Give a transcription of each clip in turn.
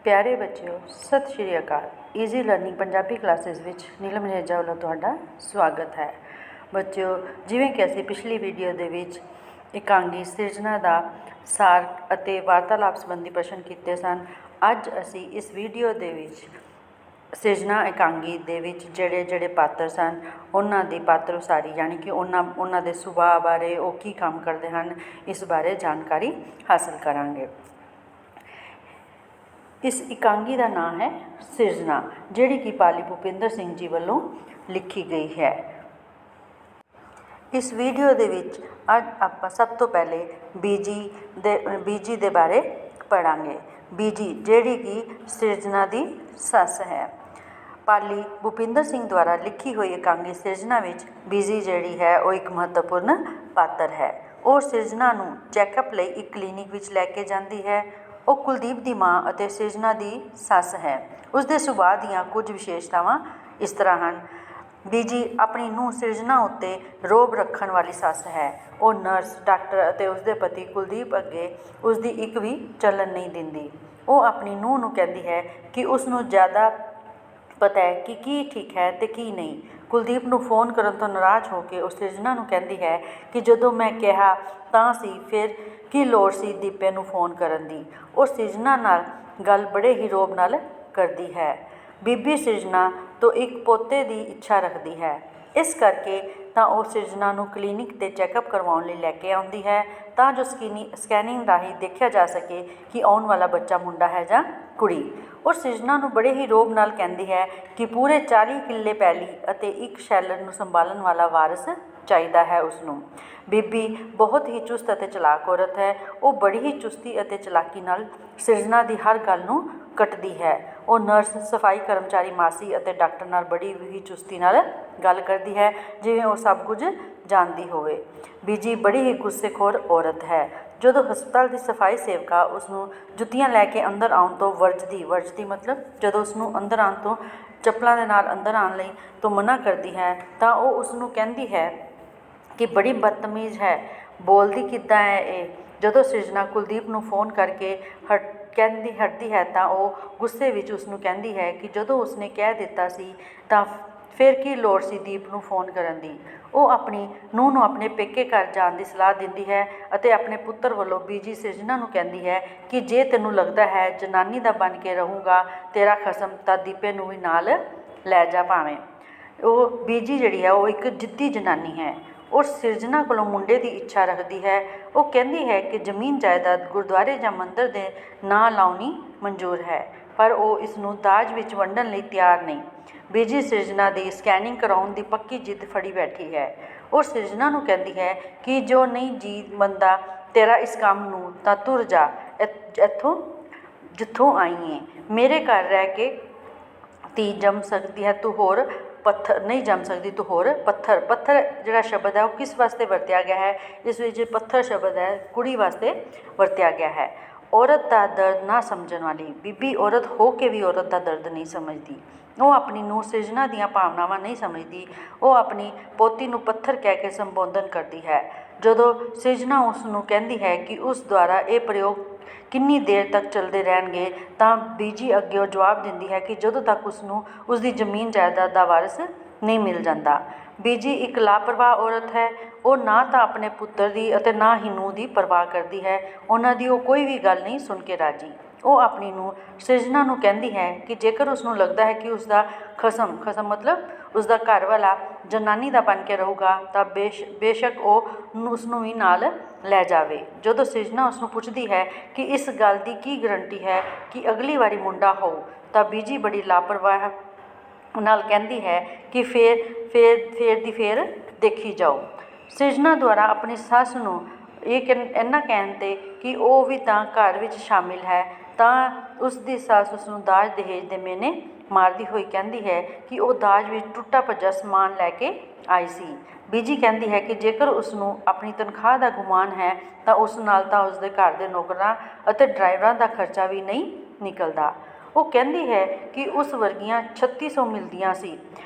ਪਿਆਰੇ ਬੱਚਿਓ, ਸਤਿ ਸ਼੍ਰੀ ਅਕਾਲ। ਈਜ਼ੀ ਲਰਨਿੰਗ ਪੰਜਾਬੀ ਕਲਾਸਿਸ ਵਿੱਚ ਨੀਲਮ ਨੇਜਾ ਵੱਲੋਂ ਤੁਹਾਡਾ ਸਵਾਗਤ ਹੈ। ਬੱਚਿਓ, ਜਿਵੇਂ ਕਿ ਅਸੀਂ ਪਿਛਲੀ ਵੀਡੀਓ ਦੇ ਵਿੱਚ ਇਕਾਂਗੀ ਸਿਰਜਣਾ ਦਾ ਸਾਰ ਅਤੇ ਵਾਰਤਾਲਾਪ ਸੰਬੰਧੀ ਪ੍ਰਸ਼ਨ ਕੀਤੇ ਸਨ, ਅੱਜ ਅਸੀਂ ਇਸ ਵੀਡੀਓ ਦੇ ਵਿੱਚ ਸਿਰਜਣਾ ਇਕਾਂਗੀ ਦੇ ਵਿੱਚ ਜਿਹੜੇ ਪਾਤਰ ਸਨ ਉਹਨਾਂ ਦੀ ਪਾਤਰ ਉਸਾਰੀ ਯਾਨੀ ਕਿ ਉਹਨਾਂ ਦੇ ਸੁਭਾਅ ਬਾਰੇ, ਉਹ ਕੀ ਕੰਮ ਕਰਦੇ ਹਨ, ਇਸ ਬਾਰੇ ਜਾਣਕਾਰੀ ਹਾਸਲ ਕਰਾਂਗੇ। ਇਸ ਇਕਾਂਗੀ ਦਾ ਨਾਮ ਹੈ ਸਿਰਜਣਾ, ਜਿਹੜੀ ਕਿ ਪਾਲੀ ਭੁਪਿੰਦਰ ਸਿੰਘ ਜੀ ਵੱਲੋਂ ਲਿਖੀ ਗਈ ਹੈ। ਇਸ ਵੀਡੀਓ ਦੇ ਵਿੱਚ ਅੱਜ ਆਪਾਂ ਸਭ ਤੋਂ ਪਹਿਲੇ ਬੀਜੀ ਦੇ ਬਾਰੇ ਪੜ੍ਹਾਂਗੇ। ਬੀਜੀ ਜਿਹੜੀ ਕਿ ਸਿਰਜਣਾ ਦੀ ਸੱਸ ਹੈ। ਪਾਲੀ ਭੁਪਿੰਦਰ ਸਿੰਘ ਦੁਆਰਾ ਲਿਖੀ ਹੋਈ ਇਕਾਂਗੀ ਸਿਰਜਣਾ ਵਿੱਚ ਬੀਜੀ ਜਿਹੜੀ ਹੈ ਉਹ ਇੱਕ ਮਹੱਤਵਪੂਰਨ ਪਾਤਰ ਹੈ। ਉਹ ਸਿਰਜਣਾ ਨੂੰ ਚੈੱਕਅਪ ਲਈ ਇੱਕ ਕਲੀਨਿਕ ਵਿੱਚ ਲੈ ਕੇ ਜਾਂਦੀ ਹੈ। ਉਹ ਕੁਲਦੀਪ ਦੀ ਮਾਂ ਅਤੇ ਸਿਰਜਣਾ ਦੀ ਸੱਸ ਹੈ। ਉਸਦੇ ਸੁਭਾਅ ਦੀਆਂ ਕੁਝ ਵਿਸ਼ੇਸ਼ਤਾਵਾਂ ਇਸ ਤਰ੍ਹਾਂ ਹਨ। ਬੀਜੀ ਆਪਣੀ ਨੂੰਹ ਸਿਰਜਣਾ ਉੱਤੇ ਰੋਹਬ ਰੱਖਣ ਵਾਲੀ ਸੱਸ ਹੈ। ਉਹ ਨਰਸ, ਡਾਕਟਰ ਅਤੇ ਉਸਦੇ ਪਤੀ ਕੁਲਦੀਪ ਅੱਗੇ ਉਸਦੀ ਇੱਕ ਵੀ ਚੱਲਣ ਨਹੀਂ ਦਿੰਦੀ। ਉਹ ਆਪਣੀ ਨੂੰਹ ਨੂੰ ਕਹਿੰਦੀ ਹੈ ਕਿ ਉਸ ਨੂੰ ਜ਼ਿਆਦਾ ਪਤਾ ਹੈ ਕਿ ਕੀ ਠੀਕ ਹੈ ਅਤੇ ਕੀ ਨਹੀਂ। ਕੁਲਦੀਪ ਨੂੰ ਫੋਨ ਕਰਨ ਤੋਂ ਨਾਰਾਜ਼ ਹੋ ਕੇ ਉਹ ਸਿਰਜਣਾ ਨੂੰ ਕਹਿੰਦੀ ਹੈ ਕਿ ਜਦੋਂ ਮੈਂ ਕਿਹਾ ਤਾਂ ਸੀ, ਫਿਰ ਕੀ ਲੋੜ ਸੀ ਦੀਪੇ ਨੂੰ ਫੋਨ ਕਰਨ ਦੀ। ਉਹ ਸਿਰਜਣਾ ਨਾਲ ਗੱਲ ਬੜੇ ਹੀ ਰੋਹਬ ਨਾਲ ਕਰਦੀ ਹੈ। ਬੀਬੀ ਸਿਰਜਣਾ ਤੋਂ ਇੱਕ ਪੋਤੇ ਦੀ ਇੱਛਾ ਰੱਖਦੀ ਹੈ। ਇਸ ਕਰਕੇ ਤਾਂ ਉਹ ਸਿਰਜਣਾ ਨੂੰ ਕਲੀਨਿਕ 'ਤੇ ਚੈੱਕਅਪ ਕਰਵਾਉਣ ਲਈ ਲੈ ਕੇ ਆਉਂਦੀ ਹੈ, ਤਾਂ ਜੋ ਸਕੈਨਿੰਗ ਰਾਹੀਂ ਦੇਖਿਆ ਜਾ ਸਕੇ ਕਿ ਆਉਣ ਵਾਲਾ ਬੱਚਾ ਮੁੰਡਾ ਹੈ ਜਾਂ ਕੁੜੀ। ਉਹ ਸਿਰਜਣਾ ਨੂੰ ਬੜੇ ਹੀ ਰੋਹਬ ਨਾਲ ਕਹਿੰਦੀ ਹੈ ਕਿ ਪੂਰੇ 40 ਕਿੱਲੇ ਪੈਲੀ ਅਤੇ ਇੱਕ ਸ਼ੈਲਰ ਨੂੰ ਸੰਭਾਲਣ ਵਾਲਾ ਵਾਰਸ ਚਾਹੀਦਾ ਹੈ ਉਸਨੂੰ। ਬੀਬੀ ਬਹੁਤ ਹੀ ਚੁਸਤ ਅਤੇ ਚਲਾਕ ਔਰਤ ਹੈ। ਉਹ ਬੜੀ ਹੀ ਚੁਸਤੀ ਅਤੇ ਚਲਾਕੀ ਨਾਲ ਸਿਰਜਣਾ ਦੀ ਹਰ ਗੱਲ ਨੂੰ ਕੱਟਦੀ ਹੈ। ਉਹ ਨਰਸ, ਸਫਾਈ ਕਰਮਚਾਰੀ, ਮਾਸੀ ਅਤੇ ਡਾਕਟਰ ਨਾਲ ਬੜੀ ਹੀ ਚੁਸਤੀ ਨਾਲ ਗੱਲ ਕਰਦੀ ਹੈ, ਜਿਵੇਂ ਉਹ ਸਭ ਕੁਝ ਜਾਣਦੀ ਹੋਵੇ। ਬੀਜੀ ਬੜੀ ਹੀ ਗੁੱਸੇਖੋਰ ਔਰਤ ਹੈ। ਜਦੋਂ ਹਸਪਤਾਲ ਦੀ ਸਫਾਈ ਸੇਵਕਾ ਉਸਨੂੰ ਜੁੱਤੀਆਂ ਲੈ ਕੇ ਅੰਦਰ ਆਉਣ ਤੋਂ ਵਰਜਦੀ ਮਤਲਬ ਜਦੋਂ ਉਸਨੂੰ ਅੰਦਰ ਆਉਣ ਤੋਂ ਚੱਪਲਾਂ ਦੇ ਨਾਲ ਅੰਦਰ ਆਉਣ ਲਈ ਤੋਂ ਮਨਾ ਕਰਦੀ ਹੈ, ਤਾਂ ਉਹ ਉਸਨੂੰ ਕਹਿੰਦੀ ਹੈ ਕਿ ਬੜੀ ਬਦਤਮੀਜ਼ ਹੈ, ਬੋਲਦੀ ਕਿੱਦਾਂ ਹੈ ਇਹ। ਜਦੋਂ ਸਿਰਜਣਾ ਕੁਲਦੀਪ ਨੂੰ ਫੋਨ ਕਰਕੇ ਹਟਦੀ ਹੈ ਤਾਂ ਉਹ ਗੁੱਸੇ ਵਿੱਚ ਉਸਨੂੰ ਕਹਿੰਦੀ ਹੈ ਕਿ ਜਦੋਂ ਉਸਨੇ ਕਹਿ ਦਿੱਤਾ ਸੀ ਤਾਂ ਫਿਰ ਕੀ ਲੋੜ ਸੀ ਦੀਪ ਨੂੰ ਫੋਨ ਕਰਨ ਦੀ। ਉਹ ਆਪਣੀ ਨੂੰਹ ਨੂੰ ਆਪਣੇ ਪੇਕੇ ਘਰ ਜਾਣ ਦੀ ਸਲਾਹ ਦਿੰਦੀ ਹੈ ਅਤੇ ਆਪਣੇ ਪੁੱਤਰ ਵੱਲੋਂ ਬੀਜੀ ਸਿਰਜਣਾ ਨੂੰ ਕਹਿੰਦੀ ਹੈ ਕਿ ਜੇ ਤੈਨੂੰ ਲੱਗਦਾ ਹੈ ਜਨਾਨੀ ਦਾ ਬਣ ਕੇ ਰਹੂਗਾ ਤੇਰਾ ਖਸਮ, ਤਾਂ ਦੀਪੇ ਨੂੰ ਵੀ ਨਾਲ ਲੈ ਜਾ ਭਾਵੇਂ। ਉਹ ਬੀਜੀ ਜਿਹੜੀ ਹੈ ਉਹ ਇੱਕ ਜਿੱਦੀ ਜਨਾਨੀ ਹੈ। ਉਹ ਸਿਰਜਣਾ ਕੋਲੋਂ ਮੁੰਡੇ ਦੀ ਇੱਛਾ ਰੱਖਦੀ ਹੈ। ਉਹ ਕਹਿੰਦੀ ਹੈ ਕਿ ਜ਼ਮੀਨ ਜਾਇਦਾਦ ਗੁਰਦੁਆਰੇ ਜਾਂ ਮੰਦਰ ਦੇ ਨਾਂ ਲਾਉਣੀ ਮਨਜ਼ੂਰ ਹੈ, ਪਰ ਉਹ ਇਸ ਨੂੰ ਦਾਜ ਵਿੱਚ ਵੰਡਣ ਲਈ ਤਿਆਰ ਨਹੀਂ। ਬੀਜੀ ਸਿਰਜਣਾ ਦੀ ਸਕੈਨਿੰਗ ਕਰਾਉਣ ਦੀ ਪੱਕੀ ਜਿੱਦ ਫੜੀ ਬੈਠੀ ਹੈ। ਉਹ ਸਿਰਜਣਾ ਨੂੰ ਕਹਿੰਦੀ ਹੈ ਕਿ ਜੋ ਨਹੀਂ ਜੀ ਮੰਨਦਾ ਤੇਰਾ ਇਸ ਕੰਮ ਨੂੰ ਤਾਂ ਤੁਰ ਜਾ ਇੱਥੋਂ ਜਿੱਥੋਂ ਆਈ ਏ। ਮੇਰੇ ਘਰ ਰਹਿ ਕੇ ਧੀ ਜੰਮ ਸਕਦੀ ਹੈ, ਤੂੰ ਹੋਰ ਪੱਥਰ ਨਹੀਂ ਜੰਮ ਸਕਦੀ, ਤੂੰ ਹੋਰ ਪੱਥਰ। ਪੱਥਰ ਜਿਹੜਾ ਸ਼ਬਦ ਹੈ ਉਹ ਕਿਸ ਵਾਸਤੇ ਵਰਤਿਆ ਗਿਆ ਹੈ? ਇਸ ਵਿੱਚ ਪੱਥਰ ਸ਼ਬਦ ਹੈ ਕੁੜੀ ਵਾਸਤੇ ਵਰਤਿਆ ਗਿਆ ਹੈ। ਔਰਤ ਦਾ ਦਰਦ ਨਾ ਸਮਝਣ ਵਾਲੀ ਬੀਬੀ ਔਰਤ ਹੋ ਕੇ ਵੀ ਔਰਤ ਦਾ ਦਰਦ ਨਹੀਂ ਸਮਝਦੀ। ਉਹ ਆਪਣੀ ਨੂੰਹ ਸਿਰਜਣਾ ਦੀਆਂ ਭਾਵਨਾਵਾਂ ਨਹੀਂ ਸਮਝਦੀ। ਉਹ ਆਪਣੀ ਪੋਤੀ ਨੂੰ ਪੱਥਰ ਕਹਿ ਕੇ ਸੰਬੋਧਨ ਕਰਦੀ ਹੈ। ਜਦੋਂ ਸਿਰਜਣਾ ਉਸ ਨੂੰ ਕਹਿੰਦੀ ਹੈ ਕਿ ਉਸ ਦੁਆਰਾ ਇਹ ਪ੍ਰਯੋਗ ਕਿੰਨੀ ਦੇਰ ਤੱਕ ਚੱਲਦੇ ਰਹਿਣਗੇ, ਤਾਂ ਬੀਜੀ ਅੱਗੇ ਉਹ ਜਵਾਬ ਦਿੰਦੀ ਹੈ ਕਿ ਜਦੋਂ ਤੱਕ ਉਸਨੂੰ ਉਸਦੀ ਜ਼ਮੀਨ ਜਾਇਦਾਦ ਦਾ ਵਾਰਸ ਨਹੀਂ ਮਿਲ ਜਾਂਦਾ। ਬੀਜੀ ਇੱਕ ਲਾਪਰਵਾਹ ਔਰਤ ਹੈ। ਉਹ ਨਾ ਤਾਂ ਆਪਣੇ ਪੁੱਤਰ ਦੀ ਅਤੇ ਨਾ ਹੀ ਨੂੰਹ ਦੀ ਪਰਵਾਹ ਕਰਦੀ ਹੈ। ਉਹਨਾਂ ਦੀ ਉਹ ਕੋਈ ਵੀ ਗੱਲ ਨਹੀਂ ਸੁਣ ਕੇ ਰਾਜੀ। ਉਹ ਆਪਣੀ ਨੂੰਹ ਸਿਰਜਣਾ ਨੂੰ ਕਹਿੰਦੀ ਹੈ ਕਿ ਜੇਕਰ ਉਸਨੂੰ ਲੱਗਦਾ ਹੈ ਕਿ ਉਸਦਾ ਖਸਮ ਮਤਲਬ ਉਸਦਾ ਘਰ ਵਾਲਾ ਜਨਾਨੀ ਦਾ ਬਣ ਕੇ ਰਹੂਗਾ, ਤਾਂ ਬੇਸ਼ੱਕ ਉਹ ਉਸਨੂੰ ਵੀ ਨਾਲ ਲੈ ਜਾਵੇ। ਜਦੋਂ ਸਿਰਜਣਾ ਉਸਨੂੰ ਪੁੱਛਦੀ ਹੈ ਕਿ ਇਸ ਗੱਲ ਦੀ ਕੀ ਗਰੰਟੀ ਹੈ ਕਿ ਅਗਲੀ ਵਾਰੀ ਮੁੰਡਾ ਹੋਊ, ਤਾਂ ਬੀਜੀ ਬੜੀ ਲਾਪਰਵਾਹ ਨਾਲ ਕਹਿੰਦੀ ਹੈ ਕਿ ਫੇਰ ਦੇਖੀ ਜਾਓ। ਸਿਰਜਣਾ ਦੁਆਰਾ ਆਪਣੀ ਸੱਸ ਨੂੰ ਇੰਨਾ ਕਹਿਣ 'ਤੇ ਕਿ ਉਹ ਵੀ ਤਾਂ ਘਰ ਵਿੱਚ ਸ਼ਾਮਿਲ ਹੈ, ਤਾਂ ਉਸ ਦੀ ਸੱਸ ਉਸਨੂੰ ਦਾਜ ਦਹੇਜ ਦੇ ਮਿਹਣੇ ਮਾਰਦੀ ਹੋਈ ਕਹਿੰਦੀ ਹੈ ਕਿ ਉਹ ਦਾਜ ਵਿੱਚ ਟੁੱਟਾ ਭੱਜਾ ਸਮਾਨ ਲੈ ਕੇ ਆਈ ਸੀ। ਬੀਜੀ ਕਹਿੰਦੀ ਹੈ ਕਿ ਜੇਕਰ ਉਸਨੂੰ ਆਪਣੀ ਤਨਖਾਹ ਦਾ ਗੁਮਾਨ ਹੈ ਤਾਂ ਉਸ ਨਾਲ ਤਾਂ ਉਸਦੇ ਘਰ ਦੇ ਨੌਕਰਾਂ ਅਤੇ ਡਰਾਈਵਰਾਂ ਦਾ ਖਰਚਾ ਵੀ ਨਹੀਂ ਨਿਕਲਦਾ। ਉਹ ਕਹਿੰਦੀ ਹੈ ਕਿ ਉਸ ਵਰਗੀਆਂ 3600 ਮਿਲਦੀਆਂ ਸੀ,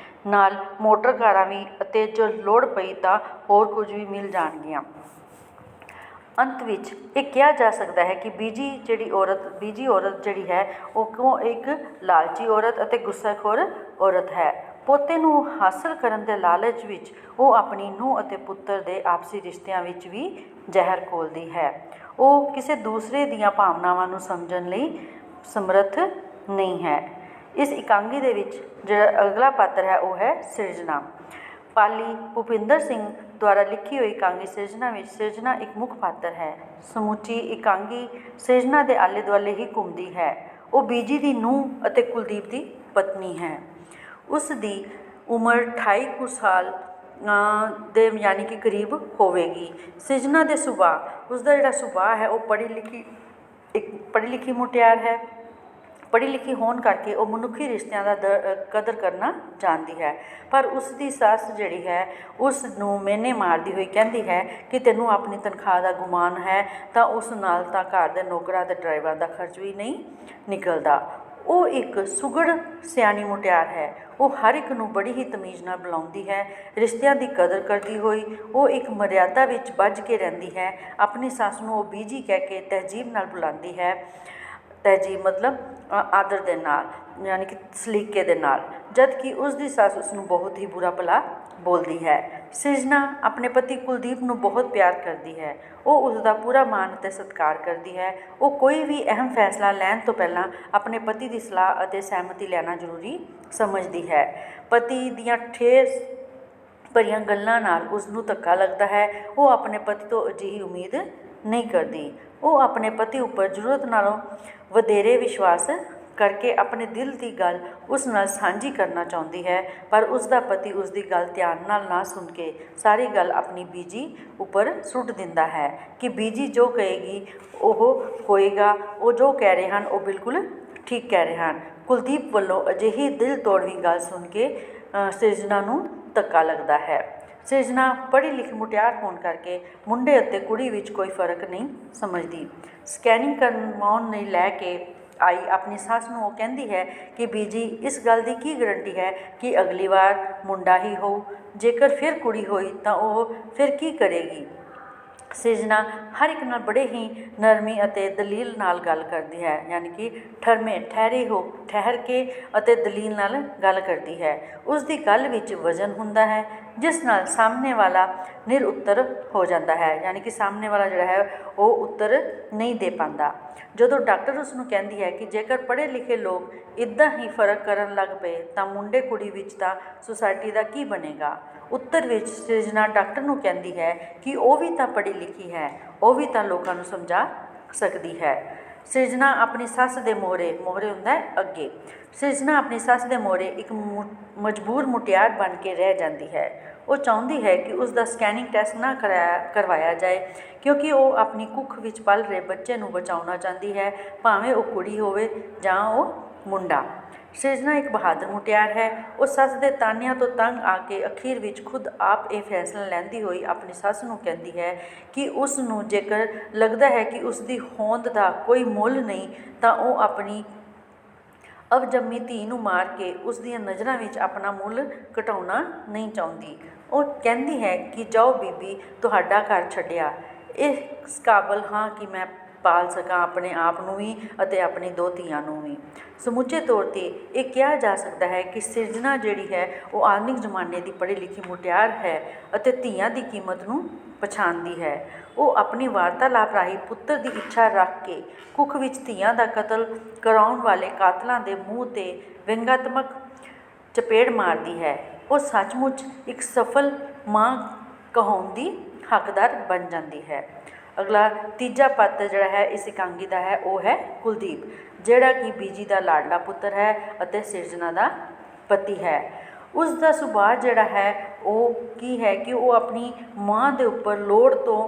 ਨਾਲ ਮੋਟਰ ਕਾਰਾਂ ਵੀ, ਅਤੇ ਜੋ ਲੋੜ ਪਈ ਤਾਂ ਹੋਰ ਕੁਝ ਵੀ ਮਿਲ ਜਾਣਗੀਆਂ। ਅੰਤ ਵਿੱਚ ਇਹ ਕਿਹਾ ਜਾ ਸਕਦਾ ਹੈ ਕਿ ਬੀਜੀ ਔਰਤ ਜਿਹੜੀ ਹੈ ਉਹ ਇੱਕ ਲਾਲਚੀ ਔਰਤ ਅਤੇ ਗੁੱਸਾਖੋਰ ਔਰਤ ਹੈ। ਪੋਤੇ ਨੂੰ ਹਾਸਲ ਕਰਨ ਦੇ ਲਾਲਚ ਵਿੱਚ ਉਹ ਆਪਣੀ ਨੂੰਹ ਅਤੇ ਪੁੱਤਰ ਦੇ ਆਪਸੀ ਰਿਸ਼ਤਿਆਂ ਵਿੱਚ ਵੀ ਜ਼ਹਿਰ ਘੋਲਦੀ ਹੈ। ਉਹ ਕਿਸੇ ਦੂਸਰੇ ਦੀਆਂ ਭਾਵਨਾਵਾਂ ਨੂੰ ਸਮਝਣ ਲਈ ਸਮਰੱਥ ਨਹੀਂ ਹੈ। ਇਸ ਇਕਾਂਗੀ ਦੇ ਵਿੱਚ ਜਿਹੜਾ ਅਗਲਾ ਪਾਤਰ ਹੈ ਉਹ ਹੈ ਸਿਰਜਣਾ। ਪਾਲੀ ਭੁਪਿੰਦਰ ਸਿੰਘ ਦੁਆਰਾ ਲਿਖੀ ਹੋਈ ਇਕਾਂਗੀ ਸਿਰਜਣਾ ਵਿੱਚ ਸਿਰਜਣਾ ਇੱਕ ਮੁੱਖ ਪਾਤਰ ਹੈ। ਸਮੁੱਚੀ ਇਕਾਂਗੀ ਸਿਰਜਣਾ ਦੇ ਆਲੇ ਦੁਆਲੇ ਹੀ ਘੁੰਮਦੀ ਹੈ। ਉਹ ਬੀਜੀ ਦੀ ਨੂੰਹ ਅਤੇ ਕੁਲਦੀਪ ਦੀ ਪਤਨੀ ਹੈ। ਉਸ ਦੀ ਉਮਰ 28 ਕੁ ਸਾਲ ਦੇ ਯਾਨੀ ਕਿ ਕਰੀਬ ਹੋਵੇਗੀ। ਸਿਰਜਣਾ ਦੇ ਸੁਭਾਅ, ਉਸਦਾ ਜਿਹੜਾ ਸੁਭਾਅ ਹੈ ਉਹ ਪੜ੍ਹੀ ਲਿਖੀ ਮੁਟਿਆਰ ਹੈ। ਪੜ੍ਹੀ ਲਿਖੀ ਹੋਣ ਕਰਕੇ ਉਹ ਮਨੁੱਖੀ ਰਿਸ਼ਤਿਆਂ ਦਾ ਕਦਰ ਕਰਨਾ ਜਾਣਦੀ ਹੈ। ਪਰ ਉਸ ਦੀ ਸੱਸ ਜਿਹੜੀ ਹੈ ਉਸ ਨੂੰ ਮਿਹਣੇ ਮਾਰਦੀ ਹੋਈ ਕਹਿੰਦੀ ਹੈ ਕਿ ਤੈਨੂੰ ਆਪਣੀ ਤਨਖਾਹ ਦਾ ਗੁਮਾਨ ਹੈ ਤਾਂ ਉਸ ਨਾਲ ਤਾਂ ਘਰ ਦੇ ਨੌਕਰਾਂ ਅਤੇ ਡਰਾਈਵਰਾਂ ਦਾ ਖਰਚ ਵੀ ਨਹੀਂ ਨਿਕਲਦਾ। ਉਹ ਇੱਕ ਸੁਘੜ ਸਿਆਣੀ ਮੁਟਿਆਰ ਹੈ। ਉਹ ਹਰ ਇੱਕ ਨੂੰ ਬੜੀ ਹੀ ਤਮੀਜ਼ ਨਾਲ ਬੁਲਾਉਂਦੀ ਹੈ। ਰਿਸ਼ਤਿਆਂ ਦੀ ਕਦਰ ਕਰਦੀ ਹੋਈ ਉਹ ਇੱਕ ਮਰਿਆਦਾ ਵਿੱਚ ਬੱਝ ਕੇ ਰਹਿੰਦੀ ਹੈ। ਆਪਣੀ ਸੱਸ ਨੂੰ ਉਹ ਬੀਜੀ ਕਹਿ ਕੇ ਤਹਿਜੀਬ ਨਾਲ ਬੁਲਾਉਂਦੀ ਹੈ। ਤਹਿਜੀਬ ਮਤਲਬ ਆਦਰ ਦੇ ਨਾਲ, ਯਾਨੀ ਕਿ ਸਲੀਕੇ ਦੇ ਨਾਲ, ਜਦ ਕਿ ਉਸ ਦੀ ਸੱਸ ਉਸ ਨੂੰ ਬਹੁਤ ਹੀ ਬੁਰਾ ਭਲਾ ਬੋਲਦੀ ਹੈ। ਸਿਰਜਣਾ ਆਪਣੇ ਪਤੀ ਕੁਲਦੀਪ ਨੂੰ ਬਹੁਤ ਪਿਆਰ ਕਰਦੀ ਹੈ। ਉਹ ਉਸ ਦਾ ਪੂਰਾ ਮਾਣ ਅਤੇ ਸਤਿਕਾਰ ਕਰਦੀ ਹੈ। ਉਹ ਕੋਈ ਵੀ ਅਹਿਮ ਫੈਸਲਾ ਲੈਣ ਤੋਂ ਪਹਿਲਾਂ ਆਪਣੇ ਪਤੀ ਦੀ ਸਲਾਹ ਅਤੇ ਸਹਿਮਤੀ ਲੈਣਾ ਜ਼ਰੂਰੀ ਸਮਝਦੀ ਹੈ। ਪਤੀ ਦੀਆਂ ਠੇਸ ਭਰੀਆਂ ਗੱਲਾਂ ਨਾਲ ਉਸ ਨੂੰ ਧੱਕਾ ਲੱਗਦਾ ਹੈ। ਉਹ ਆਪਣੇ ਪਤੀ ਤੋਂ ਅਜਿਹੀ ਉਮੀਦ ਨਹੀਂ ਕਰਦੀ। ਉਹ ਆਪਣੇ ਪਤੀ ਉੱਪਰ ਜ਼ਰੂਰਤ ਨਾਲੋਂ ਵਧੇਰੇ ਵਿਸ਼ਵਾਸ ਕਰਕੇ ਆਪਣੇ ਦਿਲ ਦੀ ਗੱਲ ਉਸ ਨਾਲ ਸਾਂਝੀ ਕਰਨਾ ਚਾਹੁੰਦੀ ਹੈ। ਪਰ ਉਸ ਦਾ ਪਤੀ ਉਸ ਦੀ ਗੱਲ ਧਿਆਨ ਨਾਲ ਨਾ ਸੁਣ ਕੇ ਸਾਰੀ ਗੱਲ ਆਪਣੀ ਬੀਜੀ ਉੱਪਰ ਸੁੱਟ ਦਿੰਦਾ ਹੈ ਕਿ ਬੀਜੀ ਜੋ ਕਹੇਗੀ ਉਹ ਹੋਏਗਾ। ਉਹ ਜੋ ਕਹਿ ਰਹੇ ਹਨ ਉਹ ਬਿਲਕੁਲ ਠੀਕ ਕਹਿ ਰਹੇ ਹਨ। ਕੁਲਦੀਪ ਵੱਲੋਂ ਅਜਿਹੀ ਦਿਲ ਤੋੜਵੀਂ ਗੱਲ ਸੁਣ ਕੇ ਸਿਰਜਣਾ ਨੂੰ ਧੱਕਾ ਲੱਗਦਾ ਹੈ। ਸਿਰਜਣਾ ਪੜ੍ਹੀ ਲਿਖੀ ਮੁਟਿਆਰ ਹੋਣ ਕਰਕੇ ਮੁੰਡੇ ਅਤੇ ਕੁੜੀ ਵਿੱਚ ਕੋਈ ਫਰਕ ਨਹੀਂ ਸਮਝਦੀ। ਸਕੈਨਿੰਗ ਕਰਵਾਉਣ ਲਈ ਲੈ ਕੇ ਆਈ ਆਪਣੀ ਸੱਸ ਨੂੰ ਉਹ ਕਹਿੰਦੀ ਹੈ ਕਿ ਬੀਜੀ ਇਸ ਗੱਲ ਦੀ ਕੀ ਗਰੰਟੀ ਹੈ ਕਿ ਅਗਲੀ ਵਾਰ ਮੁੰਡਾ ਹੀ ਹੋਊ। ਜੇਕਰ ਫਿਰ ਕੁੜੀ ਹੋਈ ਤਾਂ ਉਹ ਫਿਰ ਕੀ ਕਰੇਗੀ। ਸਿਰਜਣਾ ਹਰ ਇੱਕ ਨਾਲ ਬੜੇ ਹੀ ਨਰਮੀ ਅਤੇ ਦਲੀਲ ਨਾਲ ਗੱਲ ਕਰਦੀ ਹੈ, ਯਾਨੀ ਕਿ ਠਹਿਰ ਕੇ ਅਤੇ ਦਲੀਲ ਨਾਲ ਗੱਲ ਕਰਦੀ ਹੈ। ਉਸ ਦੀ ਗੱਲ ਵਿੱਚ ਵਜ਼ਨ ਹੁੰਦਾ ਹੈ ਜਿਸ ਨਾਲ ਸਾਹਮਣੇ ਵਾਲਾ ਨਿਰਉੱਤਰ ਹੋ ਜਾਂਦਾ ਹੈ, ਯਾਨੀ ਕਿ ਸਾਹਮਣੇ ਵਾਲਾ ਜਿਹੜਾ ਹੈ ਉਹ ਉੱਤਰ ਨਹੀਂ ਦੇ ਪਾਉਂਦਾ। ਜਦੋਂ ਡਾਕਟਰ ਉਸ ਨੂੰ ਕਹਿੰਦੀ ਹੈ ਕਿ ਜੇਕਰ ਪੜ੍ਹੇ ਲਿਖੇ ਲੋਕ ਇੱਦਾਂ ਹੀ ਫਰਕ ਕਰਨ ਲੱਗ ਪਏ ਤਾਂ ਮੁੰਡੇ ਕੁੜੀ ਵਿੱਚ ਤਾਂ ਸੁਸਾਇਟੀ ਦਾ ਕੀ ਬਣੇਗਾ। ਉੱਤਰ ਵਿੱਚ ਸਿਰਜਣਾ ਡਾਕਟਰ ਨੂੰ ਕਹਿੰਦੀ ਹੈ ਕਿ ਉਹ ਵੀ ਤਾਂ ਪੜ੍ਹੀ ਲਿਖੀ ਹੈ, ਉਹ ਵੀ ਤਾਂ ਲੋਕਾਂ ਨੂੰ ਸਮਝਾ ਸਕਦੀ ਹੈ। ਸਿਰਜਣਾ ਆਪਣੀ ਸੱਸ ਦੇ ਮੋਹਰੇ ਹੁੰਦਾ ਹੈ ਅੱਗੇ। ਸਿਰਜਣਾ ਆਪਣੀ ਸੱਸ ਦੇ ਮੋਹਰੇ ਇੱਕ ਮਜਬੂਰ ਮੁਟਿਆਰ ਬਣ ਕੇ ਰਹਿ ਜਾਂਦੀ ਹੈ। ਉਹ ਚਾਹੁੰਦੀ ਹੈ ਕਿ ਉਸ ਦਾ ਸਕੈਨਿੰਗ ਟੈਸਟ ਨਾ ਕਰਵਾਇਆ ਜਾਏ ਕਿਉਂਕਿ ਉਹ ਆਪਣੀ ਕੁੱਖ ਵਿੱਚ ਪਲ ਰਹੇ ਬੱਚੇ ਨੂੰ ਬਚਾਉਣਾ ਚਾਹੁੰਦੀ ਹੈ, ਭਾਵੇਂ ਉਹ ਕੁੜੀ ਹੋਵੇ ਜਾਂ ਉਹ ਮੁੰਡਾ। ਸਿਰਜਣਾ ਇੱਕ ਬਹਾਦਰ ਮੁਟਿਆਰ ਹੈ। ਉਹ ਸੱਸ ਦੇ ਤਾਨਿਆਂ ਤੋਂ ਤੰਗ ਆ ਕੇ ਅਖੀਰ ਵਿੱਚ ਖੁਦ ਆਪ ਇਹ ਫੈਸਲਾ ਲੈਂਦੀ ਹੋਈ ਆਪਣੀ ਸੱਸ ਨੂੰ ਕਹਿੰਦੀ ਹੈ ਕਿ ਉਸ ਨੂੰ ਜੇਕਰ ਲੱਗਦਾ ਹੈ ਕਿ ਉਸ ਦੀ ਹੋਂਦ ਦਾ ਕੋਈ ਮੁੱਲ ਨਹੀਂ ਤਾਂ ਉਹ ਆਪਣੀ ਅਵਜੰਮੀ ਧੀ ਨੂੰ ਮਾਰ ਕੇ ਉਸ ਦੀਆਂ ਨਜ਼ਰਾਂ ਵਿੱਚ ਆਪਣਾ ਮੁੱਲ ਘਟਾਉਣਾ ਨਹੀਂ ਚਾਹੁੰਦੀ। ਉਹ ਕਹਿੰਦੀ ਹੈ ਕਿ ਜਾਓ ਬੀਬੀ, ਤੁਹਾਡਾ ਘਰ ਛੱਡਿਆ ਇਸ ਕਾਬਲ ਹਾਂ ਕਿ ਮੈਂ ਪਾਲ ਸਕਾਂ ਆਪਣੇ ਆਪ ਨੂੰ ਵੀ ਅਤੇ ਆਪਣੀ ਦੋ ਧੀਆਂ ਨੂੰ ਵੀ। ਸਮੁੱਚੇ ਤੌਰ 'ਤੇ ਇਹ ਕਿਹਾ ਜਾ ਸਕਦਾ ਹੈ ਕਿ ਸਿਰਜਣਾ ਜਿਹੜੀ ਹੈ ਉਹ ਆਧੁਨਿਕ ਜ਼ਮਾਨੇ ਦੀ ਪੜ੍ਹੀ ਲਿਖੀ ਮੁਟਿਆਰ ਹੈ ਅਤੇ ਧੀਆਂ ਦੀ ਕੀਮਤ ਨੂੰ ਪਛਾਣਦੀ ਹੈ। ਉਹ ਆਪਣੀ ਵਾਰਤਾਲਾਪ ਰਾਹੀਂ ਪੁੱਤਰ ਦੀ ਇੱਛਾ ਰੱਖ ਕੇ ਕੁੱਖ ਵਿੱਚ ਧੀਆਂ ਦਾ ਕਤਲ ਕਰਾਉਣ ਵਾਲੇ ਕਾਤਲਾਂ ਦੇ ਮੂੰਹ 'ਤੇ ਵਿਅੰਗਾਤਮਕ ਚਪੇੜ ਮਾਰਦੀ ਹੈ। ਉਹ ਸੱਚਮੁੱਚ ਇੱਕ ਸਫਲ ਮਾਂ ਕਹਾਉਣ ਦੀ ਹੱਕਦਾਰ ਬਣ ਜਾਂਦੀ ਹੈ। ਅਗਲਾ ਤੀਜਾ ਪਾਤਰ ਜਿਹੜਾ ਹੈ ਇਸ ਇਕਾਂਗੀ ਦਾ ਹੈ ਉਹ ਹੈ ਕੁਲਦੀਪ, ਜਿਹੜਾ ਕਿ ਬੀਜੀ ਦਾ ਲਾਡਲਾ ਪੁੱਤਰ ਹੈ ਅਤੇ ਸਿਰਜਣਾ ਦਾ ਪਤੀ ਹੈ। ਉਸ ਦਾ ਸੁਭਾਅ ਜਿਹੜਾ ਹੈ ਉਹ ਕੀ ਹੈ ਕਿ ਉਹ ਆਪਣੀ ਮਾਂ ਦੇ ਉੱਪਰ ਲੋੜ ਤੋਂ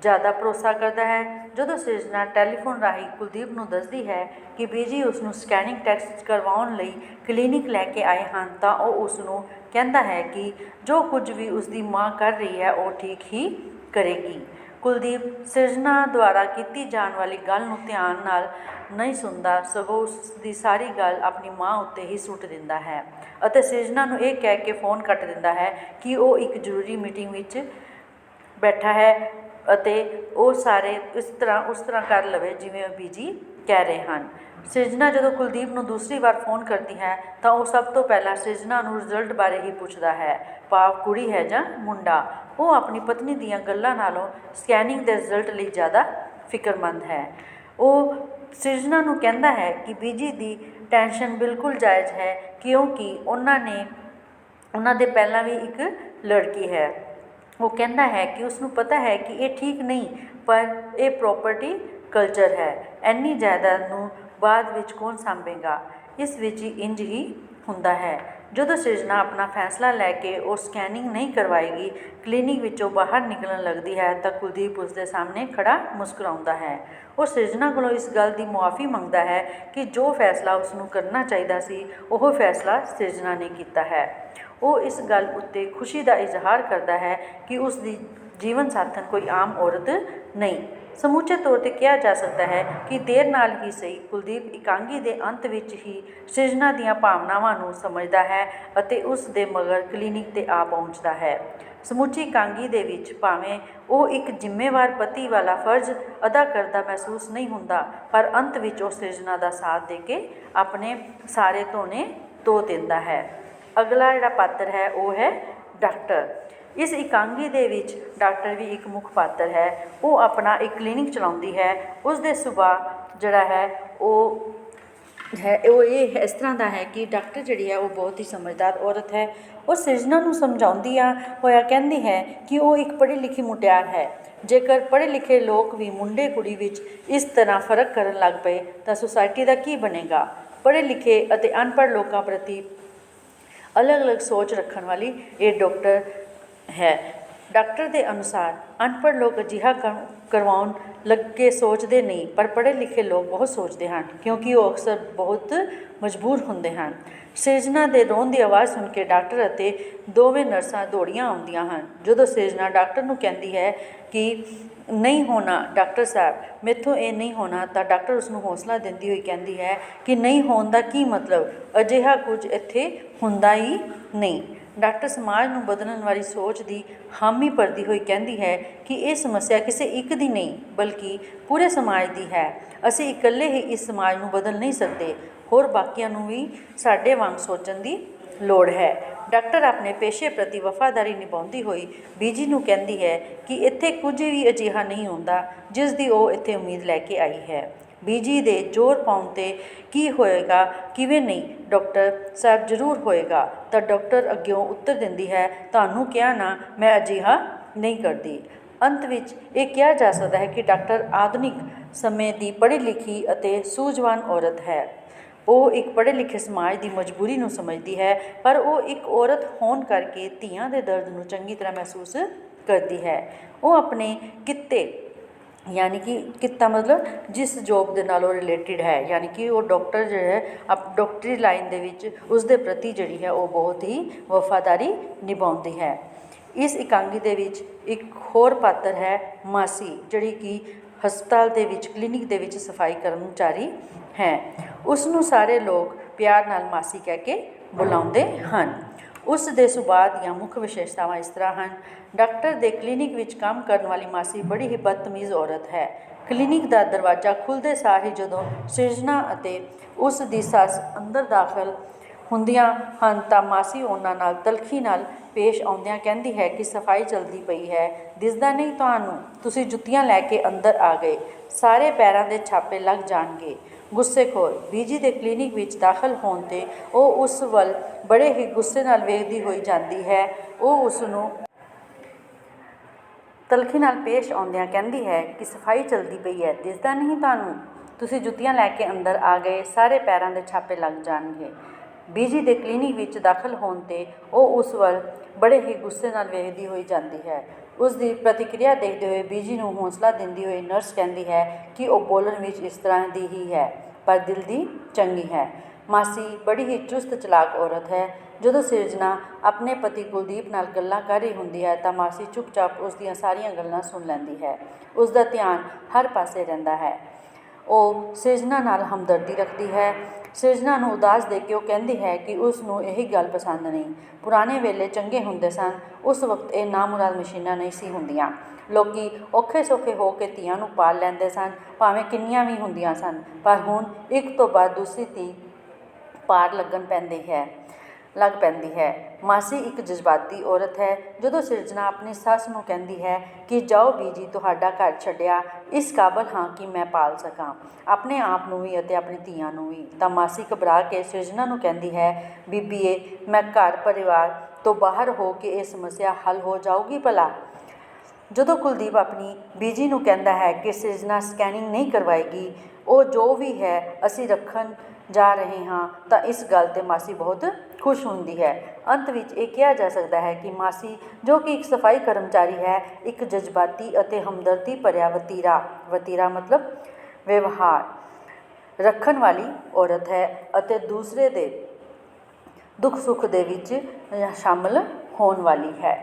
ਜ਼ਿਆਦਾ ਭਰੋਸਾ ਕਰਦਾ ਹੈ। ਜਦੋਂ ਸਿਰਜਣਾ ਟੈਲੀਫੋਨ ਰਾਹੀਂ ਕੁਲਦੀਪ ਨੂੰ ਦੱਸਦੀ ਹੈ ਕਿ ਬੀਜੀ ਉਸ ਨੂੰ ਸਕੈਨਿੰਗ ਟੈਸਟ ਕਰਵਾਉਣ ਲਈ ਕਲੀਨਿਕ ਲੈ ਕੇ ਆਏ ਹਨ ਤਾਂ ਉਹ ਉਸ ਨੂੰ ਕਹਿੰਦਾ ਹੈ ਕਿ ਜੋ ਕੁਝ ਵੀ ਉਸ ਦੀ ਮਾਂ ਕਰ ਰਹੀ ਹੈ ਉਹ ਠੀਕ ਹੀ ਕਰੇਗੀ। ਕੁਲਦੀਪ ਸਿਰਜਣਾ ਦੁਆਰਾ ਕੀਤੀ ਜਾਣ ਵਾਲੀ ਗੱਲ ਨੂੰ ਧਿਆਨ ਨਾਲ ਨਹੀਂ ਸੁਣਦਾ, ਸਗੋਂ ਉਸ ਦੀ ਸਾਰੀ ਗੱਲ ਆਪਣੀ ਮਾਂ ਉੱਤੇ ਹੀ ਸੁੱਟ ਦਿੰਦਾ ਹੈ ਅਤੇ ਸਿਰਜਣਾ ਨੂੰ ਇਹ ਕਹਿ ਕੇ ਫ਼ੋਨ ਕੱਟ ਦਿੰਦਾ ਹੈ ਕਿ ਉਹ ਇੱਕ ਜ਼ਰੂਰੀ ਮੀਟਿੰਗ ਵਿੱਚ ਬੈਠਾ ਹੈ ਅਤੇ ਉਹ ਸਾਰੇ ਉਸ ਤਰ੍ਹਾਂ ਕਰ ਲਵੇ ਜਿਵੇਂ ਉਹ ਬੀਜੀ ਕਹਿ ਰਹੇ ਹਨ। ਸਿਰਜਣਾ ਜਦੋਂ ਕੁਲਦੀਪ ਨੂੰ ਦੂਸਰੀ ਵਾਰ ਫੋਨ ਕਰਦੀ ਹੈ ਤਾਂ ਉਹ ਸਭ ਤੋਂ ਪਹਿਲਾਂ ਸਿਰਜਣਾ ਨੂੰ ਰਿਜ਼ਲਟ ਬਾਰੇ ਹੀ ਪੁੱਛਦਾ ਹੈ, ਭਾਵ ਕੁੜੀ ਹੈ ਜਾਂ ਮੁੰਡਾ। ਉਹ ਆਪਣੀ ਪਤਨੀ ਦੀਆਂ ਗੱਲਾਂ ਨਾਲੋਂ ਸਕੈਨਿੰਗ ਦੇ ਰਿਜ਼ਲਟ ਲਈ ਜ਼ਿਆਦਾ ਫਿਕਰਮੰਦ ਹੈ। ਉਹ ਸਿਰਜਣਾ ਨੂੰ ਕਹਿੰਦਾ ਹੈ ਕਿ ਬੀਜੀ ਦੀ ਟੈਨਸ਼ਨ ਬਿਲਕੁਲ ਜਾਇਜ਼ ਹੈ, ਕਿਉਂਕਿ ਉਹਨਾਂ ਦੇ ਪਹਿਲਾਂ ਵੀ ਇੱਕ ਲੜਕੀ ਹੈ। ਉਹ ਕਹਿੰਦਾ ਹੈ ਕਿ ਉਸਨੂੰ ਪਤਾ ਹੈ ਕਿ ਇਹ ਠੀਕ ਨਹੀਂ, ਪਰ ਇਹ ਪ੍ਰੋਪਰਟੀ ਕਲਚਰ ਹੈ। ਇੰਨੀ ਜਾਇਦਾਦ ਨੂੰ ਬਾਅਦ ਵਿੱਚ ਕੌਣ ਸਾਂਭੇਗਾ? ਇਸ ਵਿੱਚ ਇੰਜ ਹੀ ਹੁੰਦਾ ਹੈ। ਜਦੋਂ ਸਿਰਜਣਾ ਆਪਣਾ ਫੈਸਲਾ ਲੈ ਕੇ ਉਹ ਸਕੈਨਿੰਗ ਨਹੀਂ ਕਰਵਾਏਗੀ, ਕਲੀਨਿਕ ਵਿੱਚੋਂ ਬਾਹਰ ਨਿਕਲਣ ਲੱਗਦੀ ਹੈ ਤਾਂ ਕੁਲਦੀਪ ਉਸਦੇ ਸਾਹਮਣੇ ਖੜਾ ਮੁਸਕਰਾਉਂਦਾ ਹੈ। ਉਹ ਸਿਰਜਣਾ ਕੋਲੋਂ ਇਸ ਗੱਲ ਦੀ ਮੁਆਫੀ ਮੰਗਦਾ ਹੈ ਕਿ ਜੋ ਫੈਸਲਾ ਉਸਨੂੰ ਕਰਨਾ ਚਾਹੀਦਾ ਸੀ ਉਹ ਫੈਸਲਾ ਸਿਰਜਣਾ ਨੇ ਕੀਤਾ ਹੈ। ਉਹ ਇਸ ਗੱਲ ਉੱਤੇ ਖੁਸ਼ੀ ਦਾ ਇਜ਼ਹਾਰ ਕਰਦਾ ਹੈ ਕਿ ਉਸ ਦੀ ਜੀਵਨ ਸਾਥਣ ਕੋਈ ਆਮ ਔਰਤ ਨਹੀਂ। ਸਮੁੱਚੇ ਤੌਰ 'ਤੇ ਕਿਹਾ ਜਾ ਸਕਦਾ ਹੈ ਕਿ ਦੇਰ ਨਾਲ ਹੀ ਸਹੀ, ਕੁਲਦੀਪ ਇਕਾਂਗੀ ਦੇ ਅੰਤ ਵਿੱਚ ਹੀ ਸਿਰਜਣਾ ਦੀਆਂ ਭਾਵਨਾਵਾਂ ਨੂੰ ਸਮਝਦਾ ਹੈ ਅਤੇ ਉਸ ਦੇ ਮਗਰ ਕਲੀਨਿਕ 'ਤੇ ਆ ਪਹੁੰਚਦਾ ਹੈ। ਸਮੁੱਚੀ ਇਕਾਂਗੀ ਦੇ ਵਿੱਚ ਭਾਵੇਂ ਉਹ ਇੱਕ ਜ਼ਿੰਮੇਵਾਰ ਪਤੀ ਵਾਲਾ ਫਰਜ਼ ਅਦਾ ਕਰਦਾ ਮਹਿਸੂਸ ਨਹੀਂ ਹੁੰਦਾ, ਪਰ ਅੰਤ ਵਿੱਚ ਉਹ ਸਿਰਜਣਾ ਦਾ ਸਾਥ ਦੇ ਕੇ ਆਪਣੇ ਸਾਰੇ ਧੋਣੇ ਧੋ ਦਿੰਦਾ ਹੈ। ਅਗਲਾ ਜਿਹੜਾ ਪਾਤਰ ਹੈ ਉਹ ਹੈ ਡਾਕਟਰ। ਇਸ ਇਕਾਂਗੀ ਦੇ ਵਿੱਚ ਡਾਕਟਰ ਵੀ ਇੱਕ ਮੁੱਖ ਪਾਤਰ ਹੈ। ਉਹ ਆਪਣਾ ਇੱਕ ਕਲੀਨਿਕ ਚਲਾਉਂਦੀ ਹੈ। ਉਸ ਦੇ ਸੁਭਾਅ ਜਿਹੜਾ ਹੈ ਉਹ ਇਹ ਇਸ ਤਰ੍ਹਾਂ ਦਾ ਹੈ ਕਿ ਡਾਕਟਰ ਜਿਹੜੀ ਹੈ ਉਹ ਬਹੁਤ ਹੀ ਸਮਝਦਾਰ ਔਰਤ ਹੈ। ਉਹ ਸਿਰਜਣਾ ਨੂੰ ਸਮਝਾਉਂਦਿਆਂ ਹੋਇਆ ਕਹਿੰਦੀ ਹੈ ਕਿ ਉਹ ਇੱਕ ਪੜ੍ਹੀ ਲਿਖੀ ਮੁਟਿਆਰ ਹੈ। ਜੇਕਰ ਪੜ੍ਹੇ ਲਿਖੇ ਲੋਕ ਵੀ ਮੁੰਡੇ ਕੁੜੀ ਵਿੱਚ ਇਸ ਤਰ੍ਹਾਂ ਫਰਕ ਕਰਨ ਲੱਗ ਪਏ ਤਾਂ ਸੁਸਾਇਟੀ ਦਾ ਕੀ ਬਣੇਗਾ? ਪੜ੍ਹੇ ਲਿਖੇ ਅਤੇ ਅਨਪੜ੍ਹ ਲੋਕਾਂ ਪ੍ਰਤੀ ਅਲੱਗ-ਅਲੱਗ ਸੋਚ ਰੱਖਣ ਵਾਲੀ ਇਹ ਡਾਕਟਰ ਹੈ। ਡਾਕਟਰ ਦੇ ਅਨੁਸਾਰ ਅਨਪੜ੍ਹ ਲੋਕ ਅਜਿਹਾ ਕਰਵਾਉਣ ਲੱਗੇ ਸੋਚਦੇ ਨਹੀਂ, ਪਰ ਪੜ੍ਹੇ ਲਿਖੇ ਲੋਕ ਬਹੁਤ ਸੋਚਦੇ ਹਨ, ਕਿਉਂਕਿ ਉਹ ਅਕਸਰ ਬਹੁਤ ਮਜਬੂਰ ਹੁੰਦੇ ਹਨ। ਸਿਰਜਣਾ ਦੇ ਰੋਣ ਦੀ ਆਵਾਜ਼ ਸੁਣ ਕੇ ਡਾਕਟਰ ਅਤੇ ਦੋਵੇਂ ਨਰਸਾਂ ਦੌੜੀਆਂ ਆਉਂਦੀਆਂ ਹਨ। ਜਦੋਂ ਸਿਰਜਣਾ ਡਾਕਟਰ ਨੂੰ ਕਹਿੰਦੀ ਹੈ ਕਿ ਨਹੀਂ ਹੋਣਾ ਡਾਕਟਰ ਸਾਹਿਬ, ਮੈਥੋਂ ਇਹ ਨਹੀਂ ਹੋਣਾ, ਤਾਂ ਡਾਕਟਰ ਉਸਨੂੰ ਹੌਸਲਾ ਦਿੰਦੀ ਹੋਈ ਕਹਿੰਦੀ ਹੈ ਕਿ ਨਹੀਂ ਹੋਣ ਦਾ ਕੀ ਮਤਲਬ? ਅਜਿਹਾ ਕੁਝ ਇੱਥੇ ਹੁੰਦਾ ਹੀ ਨਹੀਂ। ਡਾਕਟਰ ਸਮਾਜ ਨੂੰ ਬਦਲਣ ਵਾਲੀ ਸੋਚ ਦੀ ਹਾਮੀ ਭਰਦੀ ਹੋਈ ਕਹਿੰਦੀ ਹੈ ਕਿ ਇਹ ਸਮੱਸਿਆ ਕਿਸੇ ਇੱਕ ਦੀ ਨਹੀਂ, ਬਲਕਿ ਪੂਰੇ ਸਮਾਜ ਦੀ ਹੈ। ਅਸੀਂ ਇਕੱਲੇ ਹੀ ਇਸ ਸਮਾਜ ਨੂੰ ਬਦਲ ਨਹੀਂ ਸਕਦੇ, ਹੋਰ ਬਾਕੀਆਂ ਨੂੰ ਵੀ ਸਾਡੇ ਵਾਂਗ ਸੋਚਣ ਦੀ ਲੋੜ ਹੈ। ਡਾਕਟਰ ਆਪਣੇ ਪੇਸ਼ੇ ਪ੍ਰਤੀ ਵਫਾਦਾਰੀ ਨਿਭਾਉਂਦੀ ਹੋਈ ਬੀਜੀ ਨੂੰ ਕਹਿੰਦੀ ਹੈ ਕਿ ਇੱਥੇ ਕੁਝ ਵੀ ਅਜਿਹਾ ਨਹੀਂ ਹੁੰਦਾ ਜਿਸ ਦੀ ਉਹ ਇੱਥੇ ਉਮੀਦ ਲੈ ਕੇ ਆਈ ਹੈ। ਬੀਜੀ ਦੇ ਜ਼ੋਰ ਪਾਉਣ 'ਤੇ ਕੀ ਹੋਏਗਾ, ਕਿਵੇਂ ਨਹੀਂ? ਡਾਕਟਰ ਸਾਹਿਬ ਜ਼ਰੂਰ ਹੋਏਗਾ। ਤਾਂ ਡਾਕਟਰ ਅੱਗਿਓਂ ਉੱਤਰ ਦਿੰਦੀ ਹੈ, ਤੁਹਾਨੂੰ ਕਿਹਾ ਨਾ, ਮੈਂ ਅਜਿਹਾ ਨਹੀਂ ਕਰਦੀ। ਅੰਤ ਵਿੱਚ ਇਹ ਕਿਹਾ ਜਾ ਸਕਦਾ ਹੈ ਕਿ ਡਾਕਟਰ ਆਧੁਨਿਕ ਸਮੇਂ ਦੀ ਪੜ੍ਹੀ ਲਿਖੀ ਅਤੇ ਸੂਝਵਾਨ ਔਰਤ ਹੈ। ਉਹ ਇੱਕ ਪੜ੍ਹੇ ਲਿਖੇ ਸਮਾਜ ਦੀ ਮਜਬੂਰੀ ਨੂੰ ਸਮਝਦੀ ਹੈ, ਪਰ ਉਹ ਇੱਕ ਔਰਤ ਹੋਣ ਕਰਕੇ ਧੀਆਂ ਦੇ ਦਰਦ ਨੂੰ ਚੰਗੀ ਤਰ੍ਹਾਂ ਮਹਿਸੂਸ ਕਰਦੀ ਹੈ। ਉਹ ਆਪਣੇ ਕਿੱਤੇ ਯਾਨੀ ਕਿ ਕਿੱਤਾ ਮਤਲਬ ਜਿਸ ਜੋਬ ਦੇ ਨਾਲ ਉਹ ਰਿਲੇਟਿਡ ਹੈ, ਯਾਨੀ ਕਿ ਉਹ ਡਾਕਟਰ ਜਿਹੜਾ ਹੈ ਡਾਕਟਰੀ ਲਾਈਨ ਦੇ ਵਿੱਚ ਉਸ ਦੇ ਪ੍ਰਤੀ ਜਿਹੜੀ ਹੈ ਉਹ ਬਹੁਤ ਹੀ ਵਫਾਦਾਰੀ ਨਿਭਾਉਂਦੀ ਹੈ। ਇਸ ਇਕਾਂਗੀ ਦੇ ਵਿੱਚ ਇੱਕ ਹੋਰ ਪਾਤਰ ਹੈ ਮਾਸੀ, ਜਿਹੜੀ ਕਿ ਹਸਪਤਾਲ ਦੇ ਵਿੱਚ ਕਲੀਨਿਕ ਦੇ ਵਿੱਚ ਸਫਾਈ ਕਰਮਚਾਰੀ ਹੈ। ਉਸ ਨੂੰ ਸਾਰੇ ਲੋਕ ਪਿਆਰ ਨਾਲ ਮਾਸੀ ਕਹਿ ਕੇ ਬੁਲਾਉਂਦੇ ਹਨ। ਉਸ ਦੇ ਸੁਭਾਅ ਦੀਆਂ ਮੁੱਖ ਵਿਸ਼ੇਸ਼ਤਾਵਾਂ ਇਸ ਤਰ੍ਹਾਂ ਹਨ। ਡਾਕਟਰ ਦੇ ਕਲੀਨਿਕ ਵਿੱਚ ਕੰਮ ਕਰਨ ਵਾਲੀ ਮਾਸੀ ਬੜੀ ਹੀ ਬਦਤਮੀਜ਼ ਔਰਤ ਹੈ। ਕਲੀਨਿਕ ਦਾ ਦਰਵਾਜ਼ਾ ਖੁੱਲ੍ਹਦੇ ਸਾਰ ਹੀ ਜਦੋਂ ਸਿਰਜਣਾ ਅਤੇ ਉਸ ਦੀ ਸੱਸ ਅੰਦਰ ਦਾਖਲ ਹੁੰਦੀਆਂ ਹਨ ਤਾਂ ਮਾਸੀ ਉਹਨਾਂ ਨਾਲ ਤਲਖੀ ਨਾਲ ਪੇਸ਼ ਆਉਂਦਿਆਂ ਕਹਿੰਦੀ ਹੈ ਕਿ ਸਫਾਈ ਚੱਲਦੀ ਪਈ ਹੈ, ਦਿਸਦਾ ਨਹੀਂ ਤੁਹਾਨੂੰ? ਤੁਸੀਂ ਜੁੱਤੀਆਂ ਲੈ ਕੇ ਅੰਦਰ ਆ ਗਏ, ਸਾਰੇ ਪੈਰਾਂ ਦੇ ਛਾਪੇ ਲੱਗ ਜਾਣਗੇ। ਗੁੱਸੇਖੋਰ ਬੀਜੀ ਦੇ ਕਲੀਨਿਕ ਵਿੱਚ ਦਾਖਲ ਹੋਣ 'ਤੇ ਉਹ ਉਸ ਵੱਲ ਬੜੇ ਹੀ ਗੁੱਸੇ ਨਾਲ ਵੇਖਦੀ ਹੋਈ ਜਾਂਦੀ ਹੈ। ਉਹ ਉਸ ਨੂੰ ਤਲਖੀ ਨਾਲ ਪੇਸ਼ ਆਉਂਦਿਆਂ ਕਹਿੰਦੀ ਹੈ ਕਿ ਸਫਾਈ ਚੱਲਦੀ ਪਈ ਹੈ, ਦਿਸਦਾ ਨਹੀਂ ਤੁਹਾਨੂੰ? ਤੁਸੀਂ ਜੁੱਤੀਆਂ ਲੈ ਕੇ ਅੰਦਰ ਆ ਗਏ, ਸਾਰੇ ਪੈਰਾਂ ਦੇ ਛਾਪੇ ਲੱਗ ਜਾਣਗੇ। ਬੀਜੀ ਦੇ ਕਲੀਨਿਕ ਵਿੱਚ ਦਾਖਲ ਹੋਣ 'ਤੇ ਉਹ ਉਸ ਵੱਲ ਬੜੇ ਹੀ ਗੁੱਸੇ ਨਾਲ ਵੇਖਦੀ ਹੋਈ ਜਾਂਦੀ ਹੈ। ਉਸ ਦੀ ਪ੍ਰਤੀਕਿਰਿਆ ਦੇਖਦੇ ਹੋਏ ਬੀਜੀ ਨੂੰ ਹੌਸਲਾ ਦਿੰਦੀ ਹੋਈ ਨਰਸ ਕਹਿੰਦੀ ਹੈ ਕਿ ਉਹ ਬੋਲਣ ਵਿੱਚ ਇਸ ਤਰ੍ਹਾਂ ਦੀ ਹੀ ਹੈ, ਪਰ ਦਿਲ ਦੀ ਚੰਗੀ ਹੈ। ਮਾਸੀ ਬੜੀ ਹੀ ਚੁਸਤ ਚਲਾਕ ਔਰਤ ਹੈ। ਜਦੋਂ ਸਿਰਜਣਾ ਆਪਣੇ ਪਤੀ ਕੁਲਦੀਪ ਨਾਲ ਗੱਲਾਂ ਕਰ ਰਹੀ ਹੁੰਦੀ ਹੈ ਤਾਂ ਮਾਸੀ ਚੁੱਪਚਾਪ ਉਸ ਦੀਆਂ ਸਾਰੀਆਂ ਗੱਲਾਂ ਸੁਣ ਲੈਂਦੀ ਹੈ। ਉਸ ਦਾ ਧਿਆਨ ਹਰ ਪਾਸੇ ਰਹਿੰਦਾ ਹੈ। ਉਹ ਸਿਰਜਣਾ ਨਾਲ ਹਮਦਰਦੀ ਰੱਖਦੀ ਹੈ। ਸਿਰਜਣਾ ਨੂੰ ਉਦਾਸ ਦੇਖ ਕੇ ਉਹ ਕਹਿੰਦੀ ਹੈ ਕਿ ਉਸ ਨੂੰ ਇਹੀ ਗੱਲ ਪਸੰਦ ਨਹੀਂ। ਪੁਰਾਣੇ ਵੇਲੇ ਚੰਗੇ ਹੁੰਦੇ ਸਨ। ਉਸ ਵਕਤ ਇਹ ਨਾਮੁਰਾਦ ਮਸ਼ੀਨਾਂ ਨਹੀਂ ਸੀ ਹੁੰਦੀਆਂ। ਲੋਕੀ ਔਖੇ ਸੌਖੇ ਹੋ ਕੇ ਧੀਆਂ ਨੂੰ ਪਾਲ ਲੈਂਦੇ ਸਨ, ਭਾਵੇਂ ਕਿੰਨੀਆਂ ਵੀ ਹੁੰਦੀਆਂ ਸਨ, ਪਰ ਹੁਣ ਇੱਕ ਤੋਂ ਬਾਅਦ ਦੂਸਰੀ ਧੀ ਪਾਰ ਲੱਗ ਪੈਂਦੀ ਹੈ। ਮਾਸੀ ਇੱਕ ਜਜ਼ਬਾਤੀ ਔਰਤ ਹੈ। ਜਦੋਂ ਸਿਰਜਣਾ ਆਪਣੀ ਸੱਸ ਨੂੰ ਕਹਿੰਦੀ ਹੈ ਕਿ ਜਾਓ ਬੀਜੀ, ਤੁਹਾਡਾ ਘਰ ਛੱਡਿਆ, ਇਸ ਕਾਬਲ ਹਾਂ ਕਿ ਮੈਂ ਪਾਲ ਸਕਾਂ ਆਪਣੇ ਆਪ ਨੂੰ ਵੀ ਅਤੇ ਆਪਣੀ ਧੀਆਂ ਨੂੰ ਵੀ, ਤਾਂ ਮਾਸੀ ਘਬਰਾ ਕੇ ਸਿਰਜਣਾ ਨੂੰ ਕਹਿੰਦੀ ਹੈ, ਬੀਬੀਏ, ਮੈਂ ਘਰ ਪਰਿਵਾਰ ਤੋਂ ਬਾਹਰ ਹੋ ਕੇ ਇਹ ਸਮੱਸਿਆ ਹੱਲ ਹੋ ਜਾਊਗੀ ਭਲਾ? ਜਦੋਂ ਕੁਲਦੀਪ ਆਪਣੀ ਬੀਜੀ ਨੂੰ ਕਹਿੰਦਾ ਹੈ ਕਿ ਸਿਰਜਣਾ ਸਕੈਨਿੰਗ ਨਹੀਂ ਕਰਵਾਏਗੀ, ਉਹ ਜੋ ਵੀ ਹੈ ਅਸੀਂ ਰੱਖਣ ਜਾ ਰਹੇ ਹਾਂ, ਤਾਂ ਇਸ ਗੱਲ 'ਤੇ ਮਾਸੀ ਬਹੁਤ ਖੁਸ਼ ਹੁੰਦੀ ਹੈ। ਅੰਤ ਵਿੱਚ ਇਹ ਕਿਹਾ ਜਾ ਸਕਦਾ ਹੈ ਕਿ ਮਾਸੀ, ਜੋ ਕਿ ਇੱਕ ਸਫਾਈ ਕਰਮਚਾਰੀ ਹੈ, ਇੱਕ ਜਜ਼ਬਾਤੀ ਅਤੇ ਹਮਦਰਦੀ ਭਰਿਆ ਵਤੀਰਾ ਮਤਲਬ ਵਿਵਹਾਰ ਰੱਖਣ ਵਾਲੀ ਔਰਤ ਹੈ ਅਤੇ ਦੂਸਰੇ ਦੇ ਦੁੱਖ ਸੁੱਖ ਦੇ ਵਿੱਚ ਸ਼ਾਮਲ ਹੋਣ ਵਾਲੀ ਹੈ।